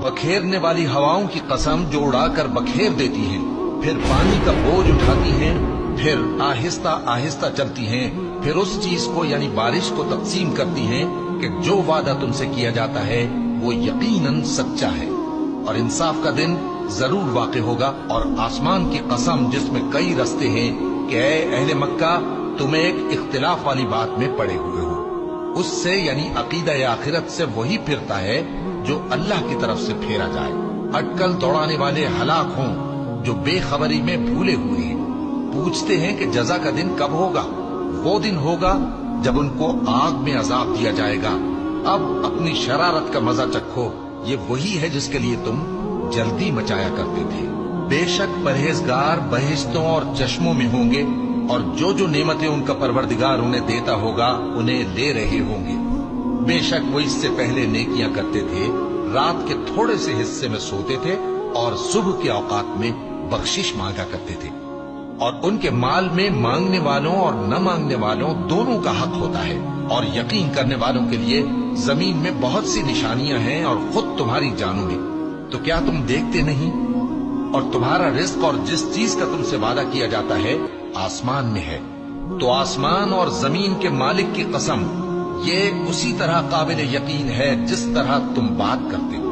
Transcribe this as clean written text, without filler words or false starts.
बखेरने वाली हवाओं की कसम जो उड़ा कर बखेर देती हैं, फिर पानी का बोझ उठाती हैं, फिर आहिस्ता आहिस्ता चलती हैं, फिर उस चीज को यानी बारिश को तकसीम करती हैं कि जो वादा तुमसे किया जाता है वो यकीनन सच्चा है और इंसाफ का दिन जरूर वाक़ होगा। और आसमान की कसम जिसमें कई रस्ते हैं कि ऐ अहले मक्का, तुम एक इख्तिलाफ वाली बात में पड़े हुए हो। उससे यानी अकीदा या आखिरत से वही फिरता है जो अल्लाह की तरफ से फेरा जाए। अटकल दौड़ाने वाले हलाक हों जो बेखबरी में भूले हुए हैं। पूछते हैं कि जजा का दिन कब होगा। वो दिन होगा जब उनको आग में अजाब दिया जाएगा। अब अपनी शरारत का मजा चखो, ये वही है जिसके लिए तुम जल्दी मचाया करते थे। बेशक परहेजगार बहिश्तों और चश्मों में होंगे और जो जो नेमतें उनका परवरदिगार उन्हें देता होगा उन्हें ले रहे होंगे। बेशक वो इससे पहले नेकियां करते थे, रात के थोड़े से हिस्से में सोते थे और सुबह के औकात में बख्शिश मांगा करते थे। और उनके माल में मांगने वालों और न मांगने वालों दोनों का हक होता है। और यकीन करने वालों के लिए जमीन में बहुत सी निशानियां हैं और खुद तुम्हारी जानों में। तो क्या तुम देखते नहीं? और तुम्हारा रिस्क और जिस चीज का तुमसे वादा किया जाता है आसमान में है। तो आसमान और जमीन के मालिक की कसम, ये उसी तरह काबिल यकीन है जिस तरह तुम बात करते हो।